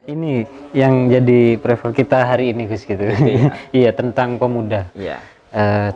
Ini yang jadi prefer kita hari ini Gus gitu. Iya. Iya, tentang pemuda. Iya.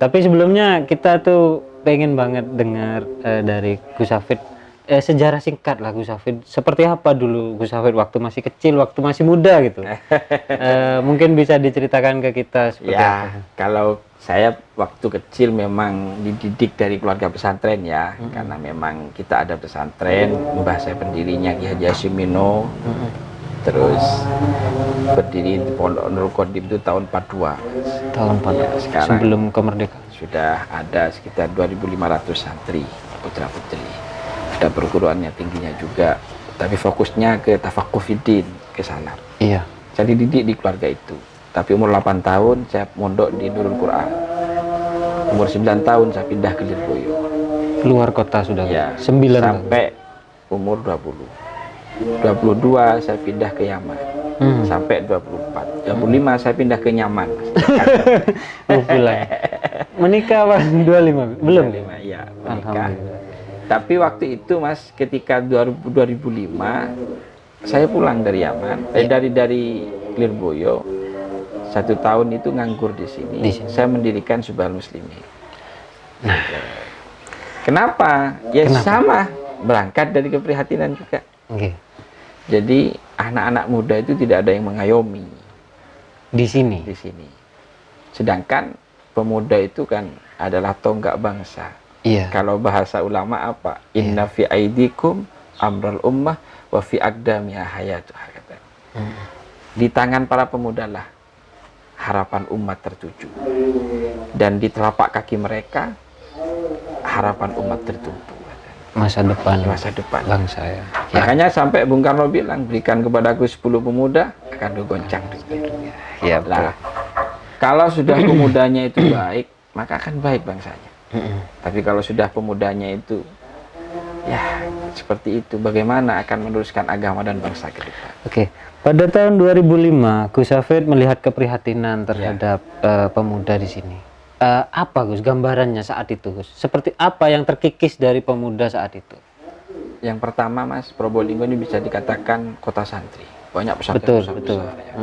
Tapi sebelumnya kita tuh pengen banget dengar dari Gus Hafid sejarah singkat lah Gus Hafid. Seperti apa dulu Gus Hafid waktu masih kecil, waktu masih muda gitu. Mungkin bisa diceritakan ke kita seperti Ya, apa. kalau saya waktu kecil memang dididik dari keluarga pesantren ya, karena memang kita ada pesantren, mbah saya pendirinya Ki Haji Hasyim Mino, terus berdiri di Pondok Nurul Qodim itu tahun 42. Tahun 4 Ya, sekarang sebelum kemerdekaan. sudah ada sekitar 2.500 santri putra-putri. Ada perguruannya tingginya juga, tapi fokusnya ke tafakuh fiddin, ke sana. Iya. Saya dididik di keluarga itu. Tapi umur 8 tahun saya mondok di Nurul Quran. Umur 9 tahun saya pindah ke Lirboyo. Keluar kota sudah. Ya, 9 tahun. sampai umur 20. 22 saya pindah ke Yaman. Sampai 24. 25 saya pindah ke Nyaman. Oh, pulang. Menikah Pak 25? Belum. 25, ya, menikah. Alhamdulillah. Tapi waktu itu Mas, ketika 2005 saya pulang dari Yaman, dari Lirboyo. 1 tahun itu nganggur di sini. Saya mendirikan Subhanal Muslimin. Nah, kenapa? Ya Kenapa? sama, berangkat dari keprihatinan juga. oke. Jadi anak-anak muda itu tidak ada yang mengayomi Di sini. di sini. Sedangkan pemuda itu kan adalah tonggak bangsa. Iya. Kalau bahasa ulama apa? Inna fi aidikum amral ummah wa fi aqdamiha hayatuha. Di tangan para pemuda lah harapan umat tertuju. Dan di telapak kaki mereka harapan umat tertumpu. Masa depan. Masa depan. Bangsa ya. Makanya sampai Bung Karno bilang, berikan kepadaku 10 pemuda akan digoncang dunia. Iya, Lah, kalau sudah pemudanya itu baik, maka akan baik bangsanya. Tapi kalau sudah pemudanya itu ya seperti itu, bagaimana akan meneruskan agama dan bangsa ke depan? Oke. Pada tahun 2005, Gus Hafid melihat keprihatinan terhadap pemuda di sini. Apa Gus gambarannya saat itu Gus? Seperti apa yang terkikis dari pemuda saat itu? Yang pertama Mas, Probolinggo ini bisa dikatakan kota santri. Banyak Betul. pesantren besar. Ya.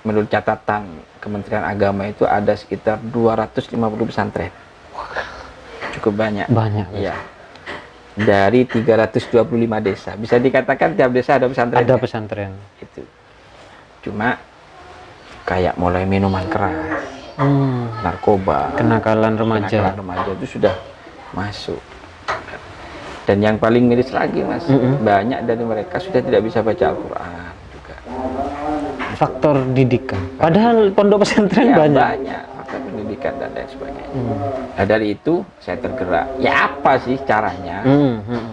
Menurut catatan Kementerian Agama itu ada sekitar 250 pesantren. Cukup banyak. Banyak. Iya. Dari 325 desa. Bisa dikatakan tiap desa ada pesantren. Ada pesantren. Itu. Cuma kayak mulai minuman keras, narkoba, Kenakalan remaja. kenakalan remaja itu sudah masuk. Dan yang paling miris lagi Mas, banyak dari mereka sudah tidak bisa baca Al-Quran juga. Faktor didikan. Padahal pondok pesantren Ya, banyak. faktor pendidikan dan lain sebagainya. Nah dari itu saya tergerak. Ya apa sih caranya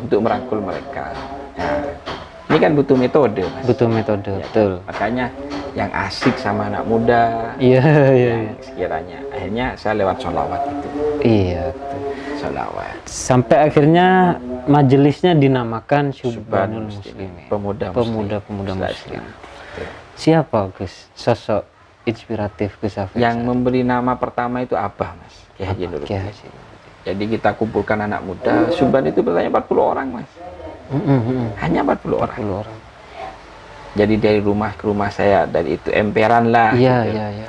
untuk merangkul mereka? Nah, ini kan butuh metode Mas. Butuh metode, Ya, betul. makanya yang asik sama anak muda, Iya, iya. yang sekiranya. Akhirnya saya lewat sholawat itu. Iya, betul. Sholawat. Sampai akhirnya majelisnya dinamakan Subhanul Syubhanul Muslimin. Muslimin. Pemuda-pemuda Muslim. Betul. Siapa Gus sosok inspiratif Gus Hafid? Yang memberi nama pertama itu Abah Mas, Ki Haji Nurul. Ki Haji. Jadi kita kumpulkan anak muda, Subhan itu bertanya 40 orang Mas. Hanya 40 orang. 40 orang. Jadi dari rumah ke rumah saya, dari itu emperan lah. Iya, gitu. iya.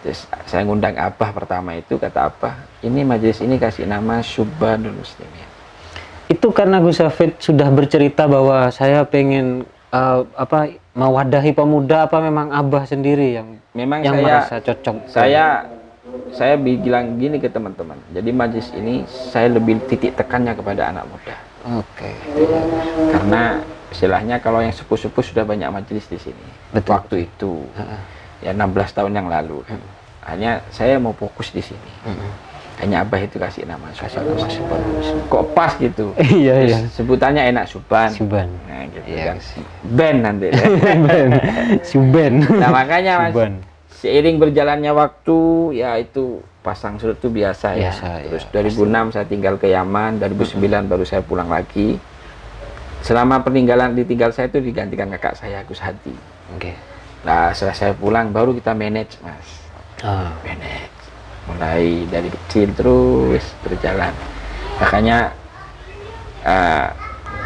Terus saya ngundang Abah pertama itu, kata Abah, ini majelis ini kasih nama Subhanul Muslimin. Itu karena Gus Hafid sudah bercerita bahwa saya pengen mewadahi pemuda, apa memang Abah sendiri yang Memang yang saya merasa cocok? saya bilang gini ke teman-teman. Jadi majelis ini saya lebih titik tekannya kepada anak muda. Oke. Karena istilahnya kalau yang sepuh-sepuh sudah banyak majelis di sini. Betul. Waktu itu ya 16 tahun yang lalu. Hanya saya mau fokus di sini. Hanya Abah itu kasih nama Subhanul Muslimin. Kok pas gitu. Iya, iya. Sebutannya enak Subhan. Subhan. Nah, gitu Iya, kan. Ben nanti. Suben. Nah, makanya Mas, Subhan. seiring berjalannya waktu ya itu pasang surut itu biasa ya. Biasa, Terus ya, 2006 saya tinggal ke Yaman, 2009 baru saya pulang lagi. Selama ditinggal saya itu digantikan kakak saya Gus Hadi. Oke. Nah, setelah saya pulang baru kita manage Mas. Manage. Mulai dari kecil terus berjalan. Makanya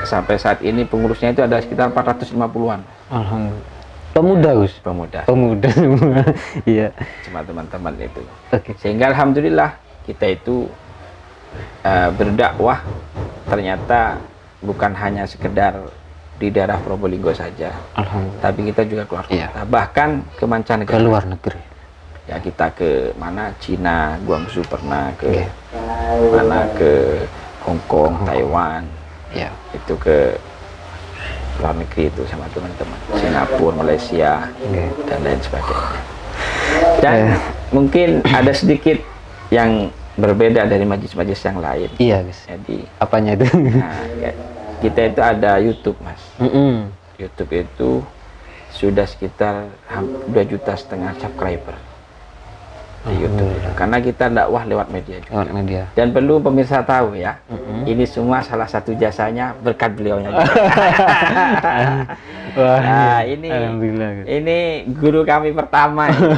sampai saat ini pengurusnya itu ada sekitar 450-an. Alhamdulillah. Pemuda, Gus. Pemuda. Pemuda semua. Iya. Cuma teman-teman itu. Oke. Sehingga alhamdulillah kita itu berdakwah ternyata bukan hanya sekedar di daerah Probolinggo saja, Alhamdulillah. tapi kita juga keluar kota, Iya. bahkan ke Ke mancanegara. luar negeri. Ya kita ke mana, Cina, Guangzhou pernah, ke Iya. mana, ke Hong Kong, Taiwan, Iya. itu ke luar negeri itu sama teman-teman, Singapura, Malaysia, Iya. dan lain sebagainya. Dan mungkin ada sedikit yang berbeda dari majlis-majlis yang lain. Iya, Gus. Jadi, Apanya itu? nah, kita itu ada YouTube, Mas. Mm-mm. YouTube itu sudah sekitar 2,5 juta subscriber di YouTube itu. Karena kita dakwah lewat media juga. Lewat media. Dan perlu pemirsa tahu ya, ini semua salah satu jasanya berkat beliaunya juga. Wah, Nah, ini alhamdulillah, Gus. ini guru kami pertama ini,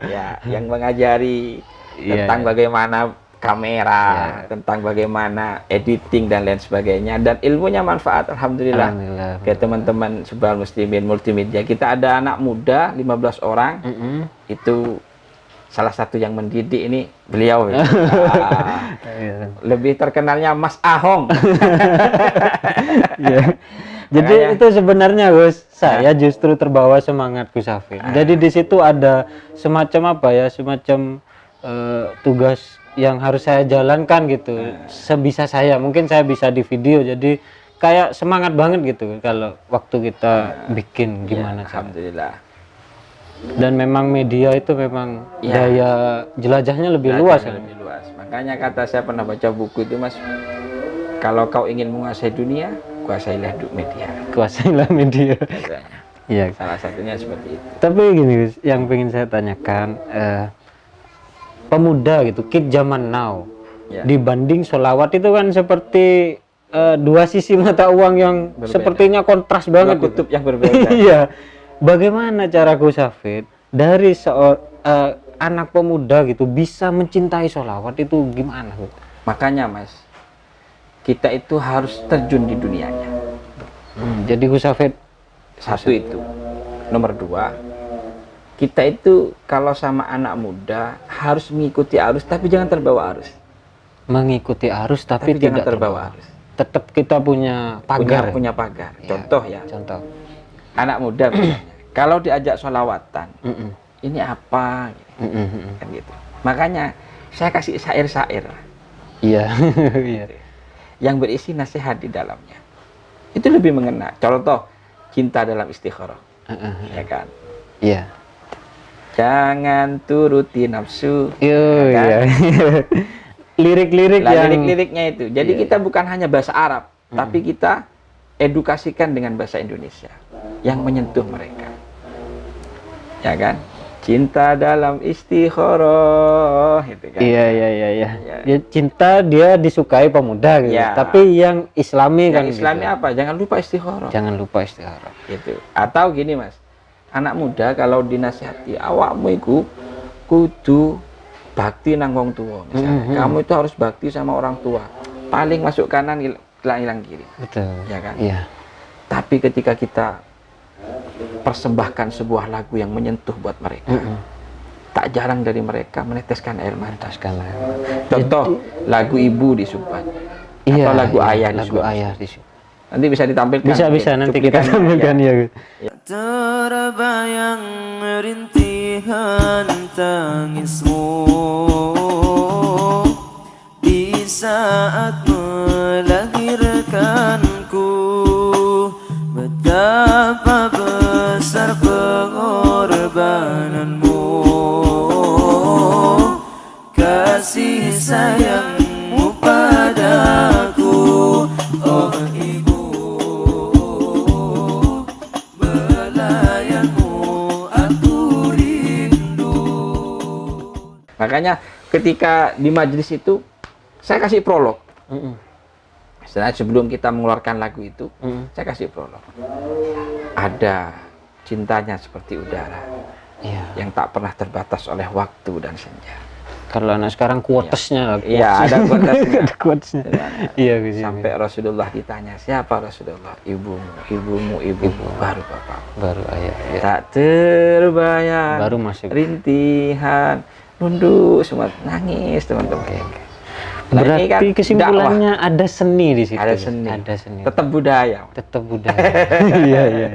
ya, yang mengajari Iya, tentang iya. bagaimana kamera, Iya. tentang bagaimana editing dan lain sebagainya, dan ilmunya manfaat alhamdulillah. Alhamdulillah. Ke teman-teman Subhanal Muslimin Multimedia, kita ada anak muda 15 orang, Mm-mm. itu salah satu yang mendidik ini beliau. Ya. Iya. Lebih terkenalnya Mas Ahong. Iya. Jadi Makanya- itu sebenarnya, Gus, saya justru terbawa semangat Gus Hafid. Jadi di situ ada semacam apa ya, semacam tugas yang harus saya jalankan gitu. Sebisa saya, mungkin saya bisa di video. Jadi kayak semangat banget gitu kalau waktu kita bikin gimana cara. Alhamdulillah. Dan memang media itu memang Ya. daya jelajahnya lebih luas. Belajarnya lebih luas. Makanya kata saya pernah baca buku itu, Mas, kalau kau ingin menguasai dunia, kuasailah media. Kuasailah media. Katanya. Iya. Salah satunya seperti itu. Tapi gini, Gus, yang pengen saya tanyakan, pemuda gitu, kid zaman now, Ya. dibanding sholawat itu kan seperti dua sisi mata uang yang Berbeda. sepertinya kontras Dua banget. kutub Gitu. yang berbeda. Iya. Bagaimana cara Gus Hafid dari anak pemuda gitu bisa mencintai sholawat itu gimana, Gus? Makanya, Mas, kita itu harus terjun di dunianya. Jadi Gus Hafid, Satu itu. Nomor dua, kita itu kalau sama anak muda harus mengikuti arus, tapi jangan terbawa arus. mengikuti arus tapi, jangan tidak terbawa arus. Tetap kita punya pagar. Punya pagar. Ya. Contoh ya, Contoh. anak muda misalnya, kalau diajak sholawatan, Mm-mm. ini apa? Mm-mm. Kan gitu. Makanya saya kasih syair-syair Iya. Iya. yang berisi nasihat di dalamnya. Itu lebih mengena. Contoh, cinta dalam istikharah. Ya kan? Iya. Jangan turuti nafsu. Yo, Ya kan? iya. Lirik-lirik Lah, yang lirik-liriknya itu. Jadi Iya. kita bukan hanya bahasa Arab, tapi kita edukasikan dengan bahasa Indonesia yang menyentuh mereka. Ya kan? Cinta dalam istikharah gitu kan. Iya, iya, iya, iya. Iya. Ya, cinta dia disukai pemuda gitu. Iya. Tapi yang Islami kan Yang Islamnya gitu. apa? Jangan lupa istikharah. Jangan lupa istikharah. Gitu. Atau gini, Mas. Anak muda kalau dinasihati, awakmu iku kudu bakti nang wong tua misalnya. Kamu itu harus bakti sama orang tua. Paling masuk kanan hilang kiri. Betul. Ya kan? Iya. Tapi ketika kita persembahkan sebuah lagu yang menyentuh buat mereka, tak jarang dari mereka meneteskan air mata. Taskanlah. Contoh lagu Ibu di Subang, Iya. atau lagu iya, Ayah di lagu Subang. ayah di Subang. Nanti bisa ditampilkan. Bisa bisa mungkin nanti kita cuplikannya, tampilkan ya. ya. Terbayang rintihan tangismu di saat melahirkanku. Betapa besar pengorbananmu, kasih sayangmu padaku, oh ibu. Belayanmu aku rindu. Makanya ketika di majelis itu saya kasih prolog. Setelah sebelum kita mengeluarkan lagu itu, saya kasih prolog. Ada cintanya seperti udara Iya. yang tak pernah terbatas oleh waktu dan senja. Kalau anak sekarang quotesnya lah. Iya, ada quotesnya. Ada quotesnya. Iya, Gus. Sampai Rasulullah ditanya, siapa Rasulullah? Ibumu, baru bapak. Baru ayat. Ya. Tak terbayang. Baru masuk. Rintihan, nunduk, semua nangis teman-teman. Nah, ini kan Berarti kesimpulannya ada seni di situ. Ada Gus. seni. Ada seni. Tetap budaya. Tetap budaya. Iya, iya.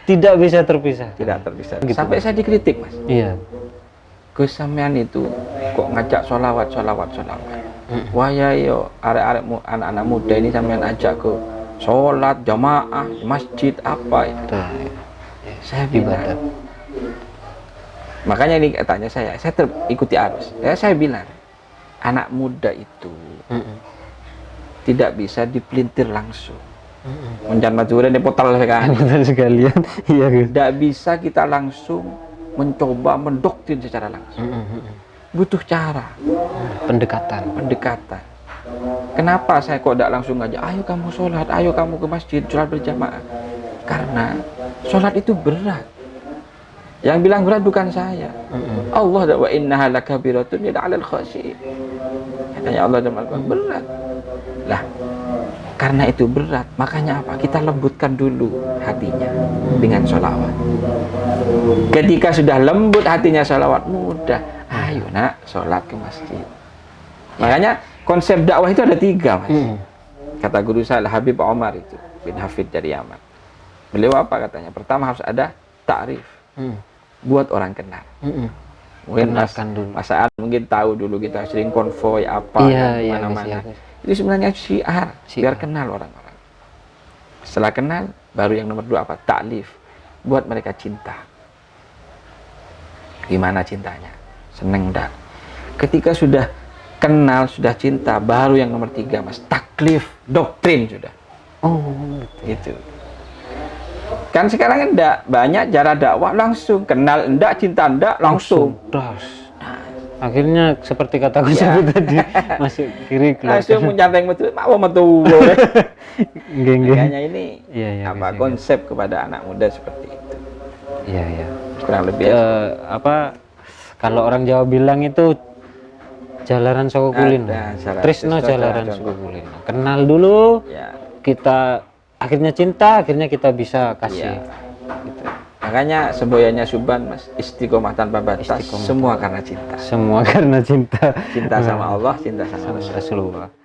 Tidak bisa terpisah. Tidak terpisah. Gitu, Sampai saya dikritik, Mas. Iya. Gus sampean itu kok ngajak sholawat. Wah ya yo, arek-arek anak-anak muda ini sampean ajak ke sholat jamaah masjid apa itu. Saya bilang, makanya ini tanya saya ikuti arus. Saya bilang, anak muda itu tidak bisa dipelintir langsung. Menjan majuran dipotal sekali. Betul sekalian. Iya, Gus. Tidak bisa kita langsung mencoba mendoktrin secara langsung. Butuh cara, Pendekatan. Kenapa saya kok tidak langsung ngajak, ayo kamu sholat, ayo kamu ke masjid, sholat berjamaah? Karena sholat itu berat. Yang bilang berat bukan saya. Allah wa innaha lakabiratun illa 'alal khashi'in. Katanya Allah dalam Al-Quran, berat. Lah, karena itu berat, makanya apa? Kita lembutkan dulu hatinya dengan sholawat. Ketika sudah lembut hatinya sholawat, mudah. Ayo nak, sholat ke masjid. Makanya konsep dakwah itu ada 3, Mas. Kata guru saya Habib Omar itu bin Hafid dari Yaman. Beliau apa katanya? Pertama harus ada ta'rif. Buat orang kenal. Mungkin Mas Sa'ad mungkin tahu dulu kita sering konvoy apa mana-mana. Itu sebenarnya syiar, biar kenal orang-orang. Setelah kenal, baru yang nomor 2 apa? Ta'lif. Buat mereka cinta. Gimana cintanya? Seneng enggak? Ketika sudah kenal, sudah cinta, baru yang nomor 3, Mas. Taklif, doktrin sudah. Gitu. Kan sekarang enggak banyak cara dakwah langsung, kenal enggak, cinta enggak, langsung. Akhirnya seperti kata Gus tadi, masuk kiri keluar. Langsung mencanteng betul, mau metu. Makanya ini konsep kepada anak muda seperti itu. Iya. Kurang lebih. Kalau orang Jawa bilang itu jalanan saka kulino. Trisno jalanan saka kulino. Kenal dulu. Kita akhirnya cinta, akhirnya kita bisa kasih. Gitu. Makanya semboyannya Subhan, Mas, istiqomah tanpa batas. Semua karena cinta. Semua karena cinta. Cinta sama Allah, cinta sama Rasulullah.